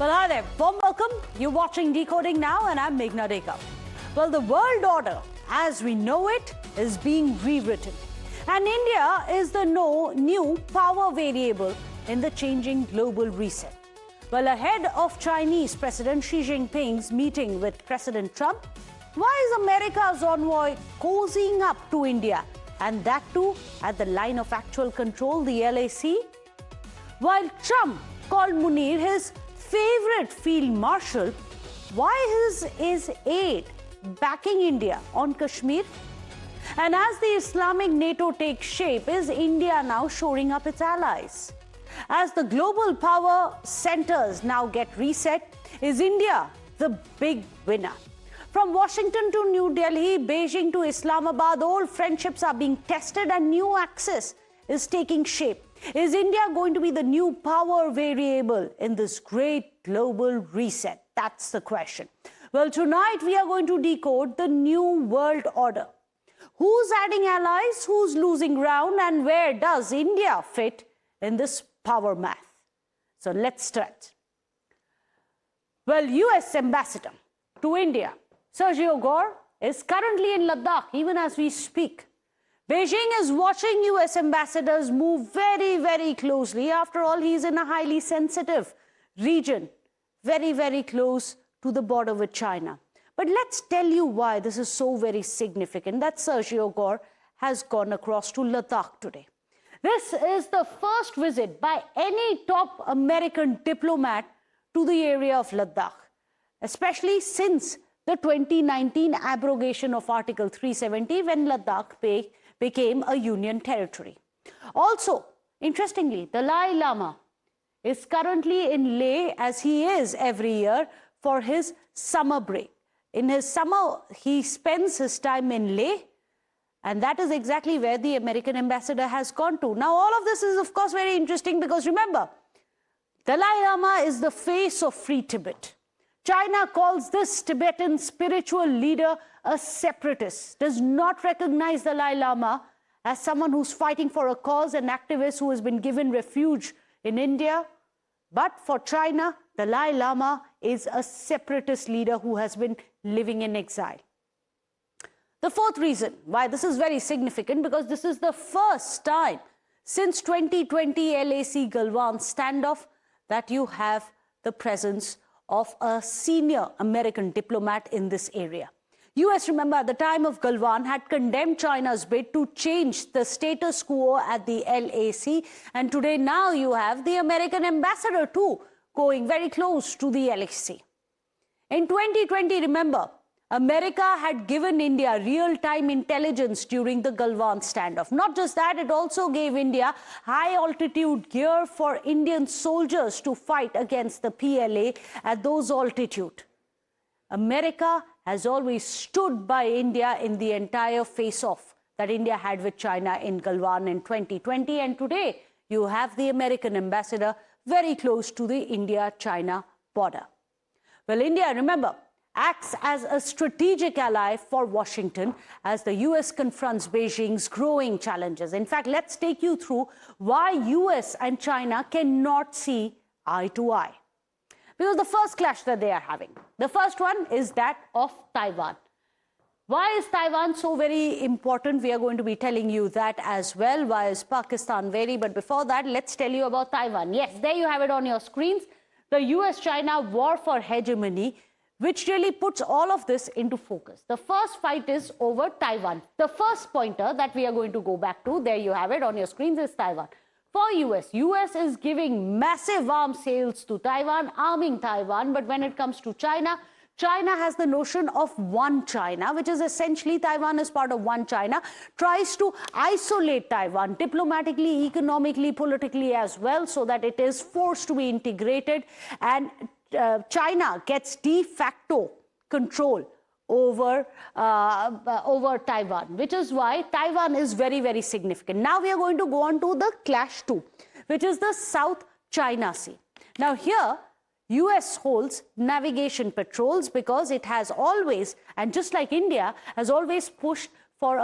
Well, hi there. Warm welcome. You're watching Decoding Now, and I'm Meghna Deka. Well, the world order, as we know it, is being rewritten. And India is the new power variable in the changing global reset. Well, ahead of Chinese President Xi Jinping's meeting with President Trump, why is America's envoy cozying up to India? And that too at the line of actual control, the LAC? While Trump called Munir his favorite field marshal, why is his aide backing India on Kashmir? And as the Islamic NATO takes shape, is India now shoring up its allies? As the global power centers now get reset, is India the big winner? From Washington to New Delhi, Beijing to Islamabad, old friendships are being tested and new axis is taking shape. Is India going to be the new power variable in this great global reset? That's the question. Well, tonight we are going to decode the new world order. Who's adding allies, who's losing ground, and where does India fit in this power math? So let's start. Well, US Ambassador to India, Sergio Gore, is currently in Ladakh, even as we speak. Beijing is watching US ambassadors move very, very closely. After all, he's in a highly sensitive region, very, very close to the border with China. But let's tell you why this is so very significant that Sergio Gore has gone across to Ladakh today. This is the first visit by any top American diplomat to the area of Ladakh, especially since the 2019 abrogation of Article 370 when Ladakh became a union territory. Also, interestingly, the Dalai Lama is currently in Leh, as he is every year, for his summer break. In his summer, he spends his time in Leh, and that is exactly where the American ambassador has gone to. Now, all of this is, of course, very interesting because remember, Dalai Lama is the face of Free Tibet. China calls this Tibetan spiritual leader a separatist, does not recognize Dalai Lama as someone who's fighting for a cause, an activist who has been given refuge in India. But for China, Dalai Lama is a separatist leader who has been living in exile. The fourth reason why this is very significant, because this is the first time since 2020 LAC Galwan standoff that you have the presence of a senior American diplomat in this area. US, remember, at the time of Galwan had condemned China's bid to change the status quo at the LAC, and today now you have the American ambassador too going very close to the LAC. In 2020, remember, America had given India real-time intelligence during the Galwan standoff. Not just that, it also gave India high-altitude gear for Indian soldiers to fight against the PLA at those altitudes. America has always stood by India in the entire face-off that India had with China in Galwan in 2020. And today, you have the American ambassador very close to the India-China border. Well, India, remember, acts as a strategic ally for Washington as the US confronts Beijing's growing challenges. In fact, let's take you through why US and China cannot see eye to eye. Because the first clash that they are having, the first one is that of Taiwan. Why is Taiwan so very important? We are going to be telling you that as well. Why is Pakistan very? But before that, let's tell you about Taiwan. Yes, there you have it on your screens. The US-China war for hegemony, which really puts all of this into focus. The first fight is over Taiwan. The first pointer that we are going to go back to, there you have it on your screens, is Taiwan. For US is giving massive arms sales to Taiwan, arming Taiwan, but when it comes to China, China has the notion of one China, which is essentially Taiwan is part of one China, tries to isolate Taiwan diplomatically, economically, politically as well, so that it is forced to be integrated, and China gets de facto control over Taiwan, which is why Taiwan is very, very significant. Now we are going to go on to the clash 2, which is the South China Sea. Now here, US holds navigation patrols because it has always, and just like India, has always pushed for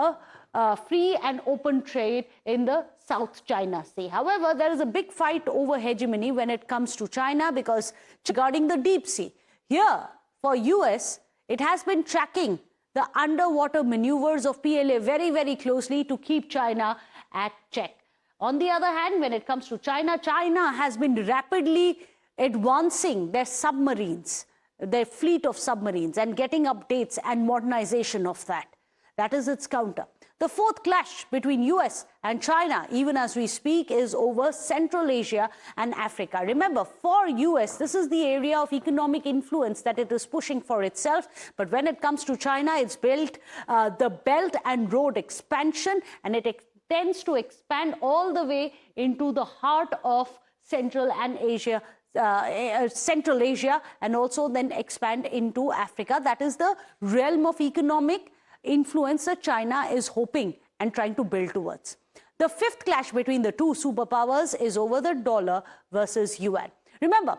a free and open trade in the South China Sea. However, there is a big fight over hegemony when it comes to China, because regarding the deep sea, here for US, it has been tracking the underwater maneuvers of PLA very, very closely to keep China at check. On the other hand, when it comes to China, China has been rapidly advancing their submarines, their fleet of submarines, and getting updates and modernization of that. That is its counter. The fourth clash between US and China, even as we speak, is over Central Asia and Africa. Remember, for US, this is the area of economic influence that it is pushing for itself. But when it comes to China, it's built the Belt and Road expansion, and it tends to expand all the way into the heart of Central Asia, and also then expand into Africa. That is the realm of economic influence that China is hoping and trying to build towards. The fifth clash between the two superpowers is over the dollar versus yuan. Remember,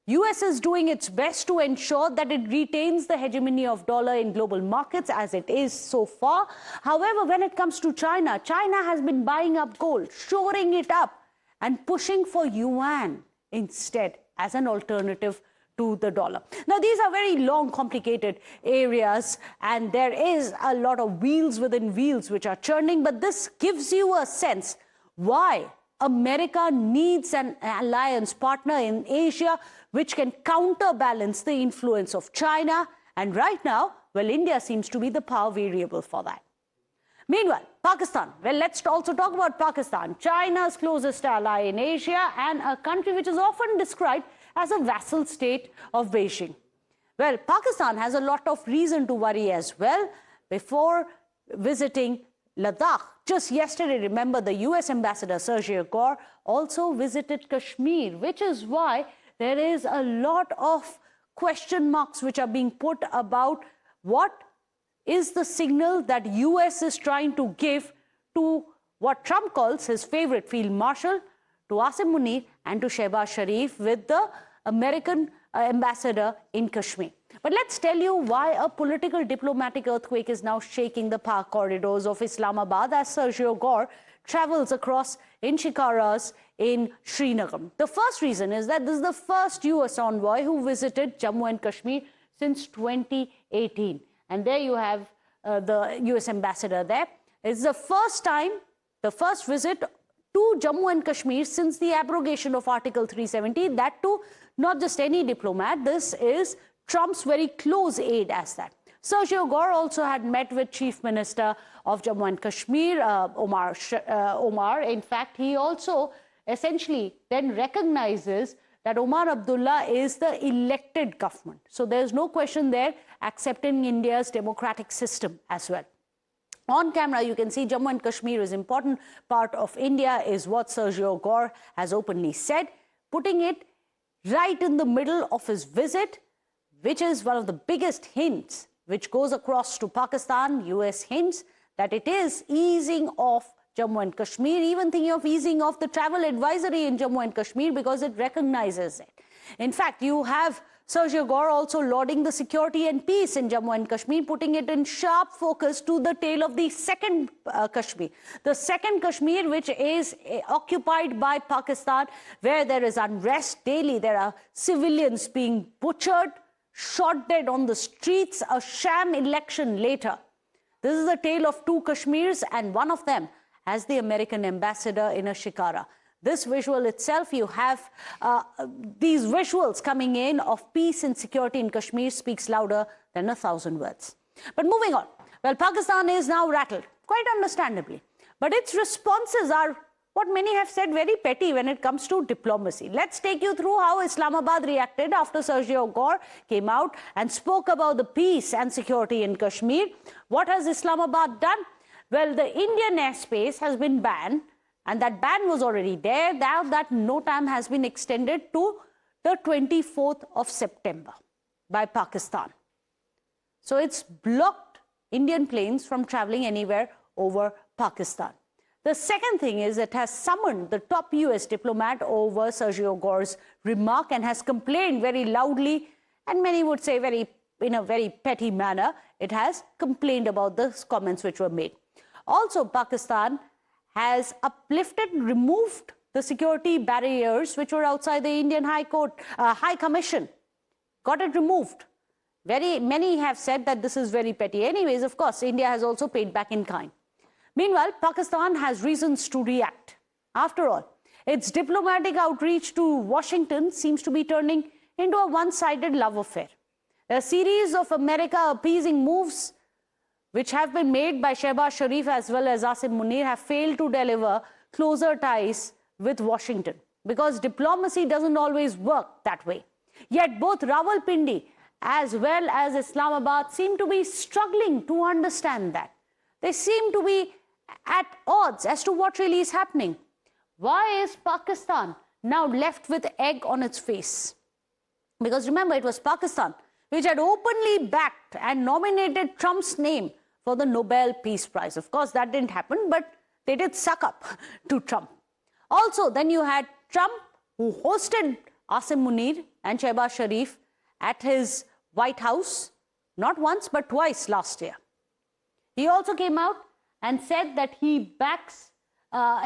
US is doing its best to ensure that it retains the hegemony of dollar in global markets as it is so far. However, when it comes to China, China has been buying up gold, shoring it up, and pushing for yuan instead as an alternative to the dollar. Now, these are very long, complicated areas, and there is a lot of wheels within wheels which are churning, but this gives you a sense why America needs an alliance partner in Asia which can counterbalance the influence of China. And right now, well, India seems to be the power variable for that. Meanwhile, Pakistan. Well, let's also talk about Pakistan, China's closest ally in Asia and a country which is often described as a vassal state of Beijing. Well, Pakistan has a lot of reason to worry as well. Before visiting Ladakh, just yesterday, remember, the US Ambassador Sergio Gore also visited Kashmir, which is why there is a lot of question marks which are being put about what is the signal that US is trying to give to what Trump calls his favorite field marshal, to Asim Munir and to Shehbaz Sharif, with the American ambassador in Kashmir. But let's tell you why a political diplomatic earthquake is now shaking the power corridors of Islamabad as Sergio Gore travels across in shikaras in Srinagar. The first reason is that this is the first US envoy who visited Jammu and Kashmir since 2018. And there you have the US ambassador there. It's the first time, the first visit to Jammu and Kashmir since the abrogation of Article 370. That too, not just any diplomat. This is Trump's very close aide as that. Sergio Gore also had met with Chief Minister of Jammu and Kashmir, Omar. In fact, he also essentially then recognizes that Omar Abdullah is the elected government. So there's no question there, accepting India's democratic system as well. On camera, you can see Jammu and Kashmir is an important part of India, is what Sergio Gore has openly said, putting it right in the middle of his visit, which is one of the biggest hints which goes across to Pakistan. US hints that it is easing off Jammu and Kashmir, even thinking of easing off the travel advisory in Jammu and Kashmir because it recognizes it. In fact, you have Sergio Gore also lauding the security and peace in Jammu and Kashmir, putting it in sharp focus to the tail of the second Kashmir. The second Kashmir, which is occupied by Pakistan, where there is unrest daily. There are civilians being butchered, shot dead on the streets, a sham election later. This is the tale of two Kashmirs, and one of them has the American ambassador in a shikara. This visual itself, you have these visuals coming in of peace and security in Kashmir speaks louder than 1,000 words. But moving on, well, Pakistan is now rattled, quite understandably. But its responses are what many have said very petty when it comes to diplomacy. Let's take you through how Islamabad reacted after Sergio Gore came out and spoke about the peace and security in Kashmir. What has Islamabad done? Well, the Indian airspace has been banned, and that ban was already there. Now that NOTAM has been extended to the 24th of September by Pakistan. So it's blocked Indian planes from traveling anywhere over Pakistan. The second thing is it has summoned the top US diplomat over Sergio Gore's remark and has complained very loudly, and many would say in a very petty manner. It has complained about the comments which were made. Also, Pakistan has uplifted, removed the security barriers which were outside the Indian High Commission. Got it removed. Many have said that this is very petty. Anyways, of course, India has also paid back in kind. Meanwhile, Pakistan has reasons to react. After all, its diplomatic outreach to Washington seems to be turning into a one-sided love affair. A series of America-appeasing moves which have been made by Shehbaz Sharif as well as Asim Munir have failed to deliver closer ties with Washington, because diplomacy doesn't always work that way. Yet both Rawalpindi as well as Islamabad seem to be struggling to understand that. They seem to be at odds as to what really is happening. Why is Pakistan now left with egg on its face? Because remember, it was Pakistan which had openly backed and nominated Trump's name for the Nobel Peace Prize. Of course, that didn't happen, but they did suck up to Trump. Also, then you had Trump, who hosted Asim Munir and Shehbaz Sharif at his White House, not once but twice last year. He also came out and said that he backs,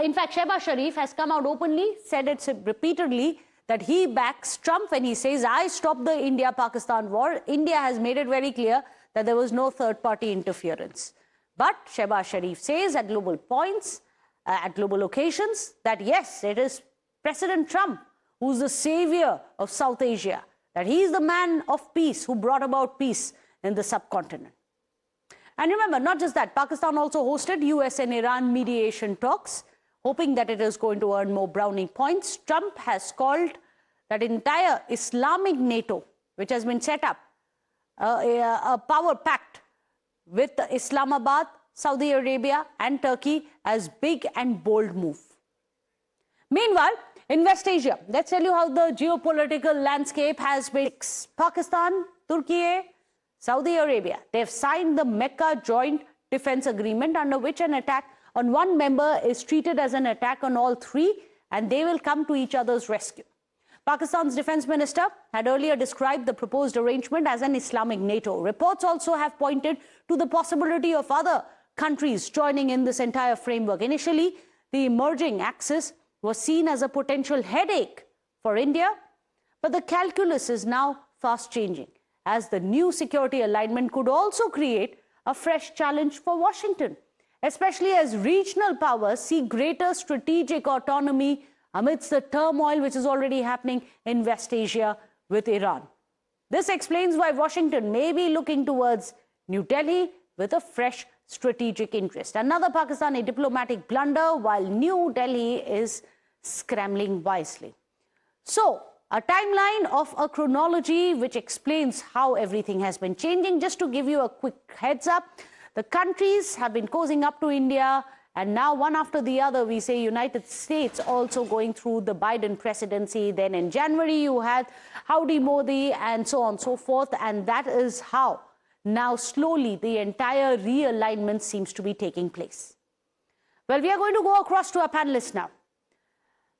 in fact, Shehbaz Sharif has come out openly, said it repeatedly, that he backs Trump when he says, I stopped the India-Pakistan war. India has made it very clear that there was no third-party interference. But Shehbaz Sharif says at global points, at global occasions, that yes, it is President Trump who's the savior of South Asia, that he is the man of peace who brought about peace in the subcontinent. And remember, not just that, Pakistan also hosted US and Iran mediation talks, hoping that it is going to earn more brownie points. Trump has called that entire Islamic NATO, which has been set up, a power pact with Islamabad, Saudi Arabia and Turkey, as big and bold move. Meanwhile, in West Asia, let's tell you how the geopolitical landscape has been. Pakistan, Türkiye, Saudi Arabia, they've signed the Mecca Joint Defense Agreement, under which an attack on one member is treated as an attack on all three, and they will come to each other's rescue. Pakistan's defense minister had earlier described the proposed arrangement as an Islamic NATO. Reports also have pointed to the possibility of other countries joining in this entire framework. Initially, the emerging axis was seen as a potential headache for India, but the calculus is now fast changing, as the new security alignment could also create a fresh challenge for Washington, especially as regional powers see greater strategic autonomy amidst the turmoil which is already happening in West Asia with Iran. This explains why Washington may be looking towards New Delhi with a fresh strategic interest. Another Pakistani diplomatic blunder, while New Delhi is scrambling wisely. So, a timeline of a chronology which explains how everything has been changing. Just to give you a quick heads up, the countries have been cozying up to India, and now one after the other, we say United States also going through the Biden presidency. Then in January, you had Howdy Modi and so on and so forth. And that is how now slowly the entire realignment seems to be taking place. Well, we are going to go across to our panelists now.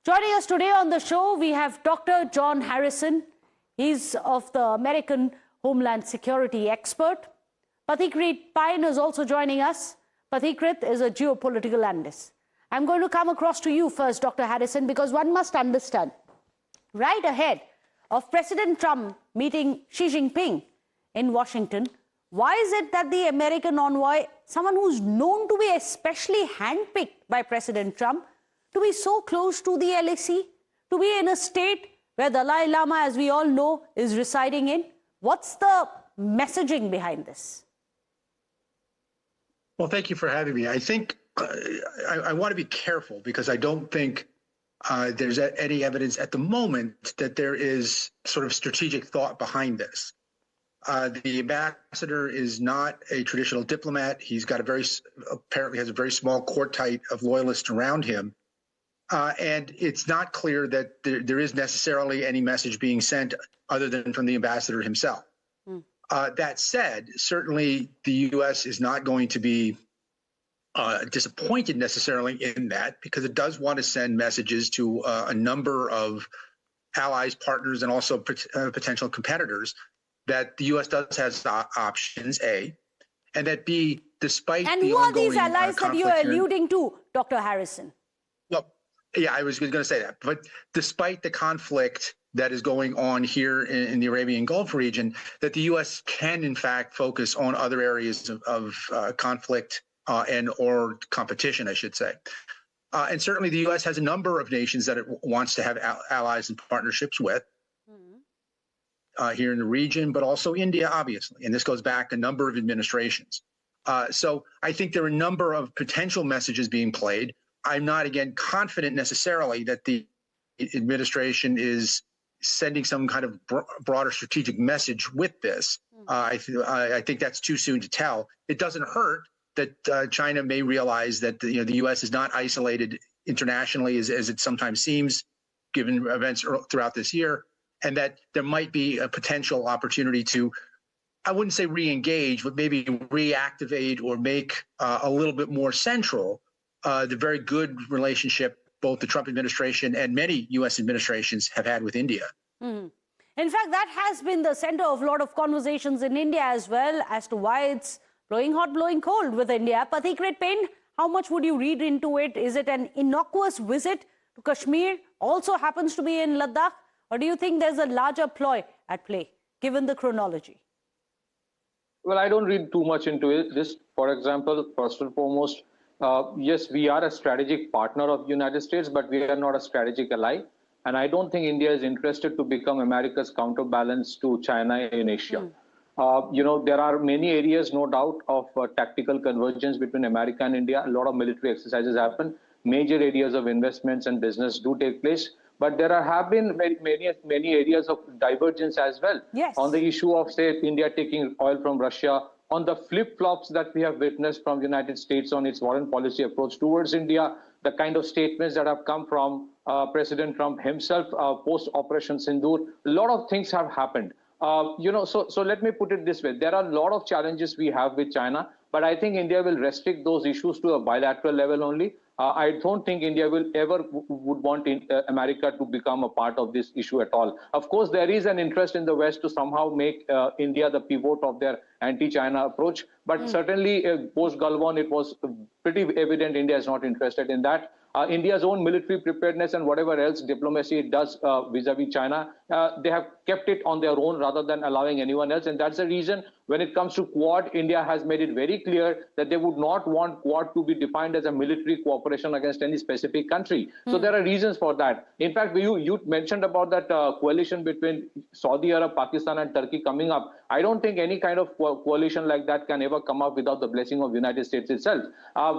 Joining us today on the show, we have Dr. John Harrison. He's of the American Homeland Security expert. Pathikrit Pine is also joining us. Pathikrit is a geopolitical analyst. I'm going to come across to you first, Dr. Harrison, because one must understand, right ahead of President Trump meeting Xi Jinping in Washington, why is it that the American envoy, someone who's known to be especially handpicked by President Trump, to be so close to the LAC, to be in a state where Dalai Lama, as we all know, is residing in? What's the messaging behind this? Well, thank you for having me. I think I want to be careful, because I don't think there's any evidence at the moment that there is sort of strategic thought behind this. The ambassador is not a traditional diplomat. He's got apparently has a very small quartet of loyalists around him. And it's not clear that there is necessarily any message being sent other than from the ambassador himself. That said, certainly the U.S. is not going to be disappointed necessarily in that, because it does want to send messages to a number of allies, partners, and also potential competitors that the U.S. does have options, A, and that B, despite And the who are ongoing these allies that you are conflict here- alluding to, Dr. Harrison? Well, yeah, I was going to say that. But despite the conflict that is going on here in the Arabian Gulf region, that the U.S. can, in fact, focus on other areas of conflict and or competition, I should say. And certainly the U.S. has a number of nations that it wants to have allies and partnerships with here in the region, but also India, obviously. And this goes back a number of administrations. So I think there are a number of potential messages being played. I'm not, again, confident necessarily that the administration is sending some kind of broader strategic message with this. I think that's too soon to tell. It doesn't hurt that China may realize that the U.S. is not isolated internationally as it sometimes seems, given events throughout this year, and that there might be a potential opportunity to, I wouldn't say re-engage, but maybe reactivate or make a little bit more central the very good relationship both the Trump administration and many U.S. administrations have had with India. In fact, that has been the center of a lot of conversations in India as well as to why it's blowing hot, blowing cold with India. Pathik Redpain, how much would you read into it? Is it an innocuous visit to Kashmir, also happens to be in Ladakh? Or do you think there's a larger ploy at play, given the chronology? Well, I don't read too much into it. This, for example, first and foremost, yes, we are a strategic partner of the United States, but we are not a strategic ally. And I don't think India is interested to become America's counterbalance to China in Asia. There are many areas, no doubt, of tactical convergence between America and India. A lot of military exercises happen. Major areas of investments and business do take place. But there have been many areas of divergence as well. Yes. On the issue of, say, India taking oil from Russia, on the flip-flops that we have witnessed from the United States on its foreign policy approach towards India, the kind of statements that have come from President Trump himself post-Operation Sindoor, a lot of things have happened. So let me put it this way. There are a lot of challenges we have with China, but I think India will restrict those issues to a bilateral level only. I don't think India will ever would want America to become a part of this issue at all. Of course, there is an interest in the West to somehow make India the pivot of their anti-China approach. But certainly post-Galwan, it was pretty evident India is not interested in that. India's own military preparedness and whatever else diplomacy it does vis-a-vis China, they have kept it on their own rather than allowing anyone else. And that's the reason when it comes to Quad, India has made it very clear that they would not want Quad to be defined as a military cooperation against any specific country. So there are reasons for that. In fact, you mentioned about that coalition between Saudi Arabia, Pakistan and Turkey coming up. I don't think any kind of coalition like that can ever come up without the blessing of the United States itself.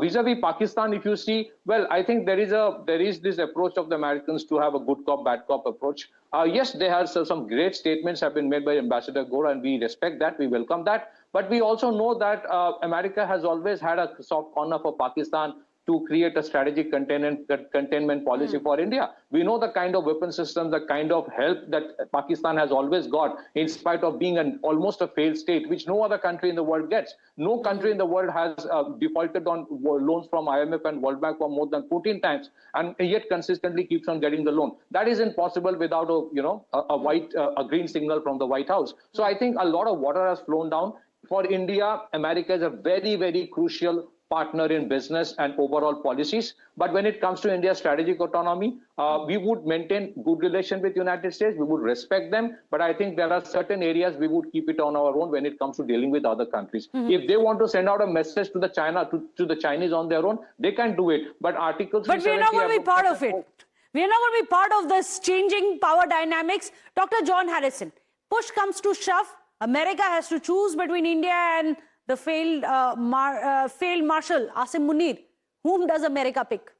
Vis-a-vis Pakistan, if you see, well, I think there is this approach of the Americans to have a good cop, bad cop approach. Yes, there are some great statements have been made by Ambassador Gora, and we respect that, we welcome that. But we also know that America has always had a soft corner for Pakistan to create a strategic containment policy for India. We know the kind of weapon systems, the kind of help that Pakistan has always got, in spite of being almost a failed state, which no other country in the world gets. No country in the world has defaulted on loans from IMF and World Bank for more than 14 times, and yet consistently keeps on getting the loan. That isn't possible without a green signal from the White House. So I think a lot of water has flown down. For India, America is a very, very crucial partner in business and overall policies. But when it comes to India's strategic autonomy, we would maintain good relation with the United States. We would respect them. But I think there are certain areas we would keep it on our own when it comes to dealing with other countries. If they want to send out a message to the Chinese on their own, they can do it. But Article 370... But we're not going to be part of it. We're not going to be part of this changing power dynamics. Dr. John Harrison, push comes to shove. America has to choose between India and the failed Marshal Asim Munir. Whom does America pick?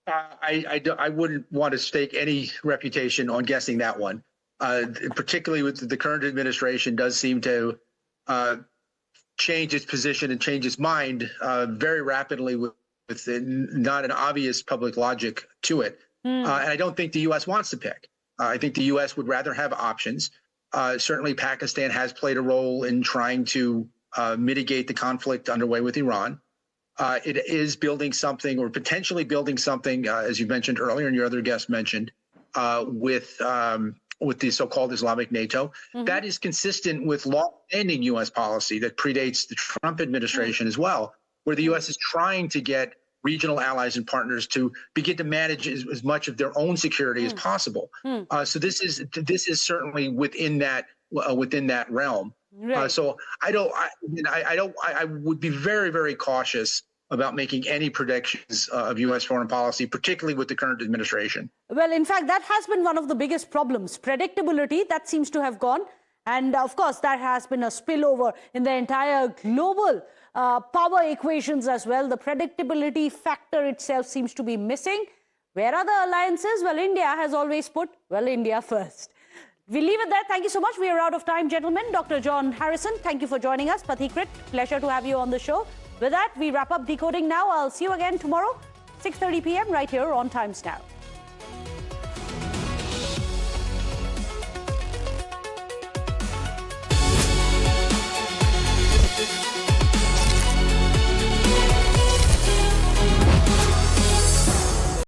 I wouldn't want to stake any reputation on guessing that one. Particularly with the current administration does seem to change its position and change its mind very rapidly with not an obvious public logic to it. And I don't think the U.S. wants to pick. I think the U.S. would rather have options. Certainly, Pakistan has played a role in trying to mitigate the conflict underway with Iran. It is building something or potentially building something, as you mentioned earlier and your other guest mentioned, with the so-called Islamic NATO. That is consistent with long-standing U.S. policy that predates the Trump administration as well, where the U.S. is trying to get regional allies and partners to begin to manage as much of their own security as possible. So this is certainly within that realm. Right. So I would be very, very cautious about making any predictions of U.S. foreign policy, particularly with the current administration. Well, in fact, that has been one of the biggest problems. Predictability, that seems to have gone. And of course, that has been a spillover in the entire global power equations as well. The predictability factor itself seems to be missing. Where are the alliances? Well, India has always put, well, India first. We leave it there. Thank you so much. We are out of time, gentlemen. Dr. John Harrison, thank you for joining us. Pathikrit, pleasure to have you on the show. With that, we wrap up Decoding Now. I'll see you again tomorrow, 6:30 p.m. right here on Times Now.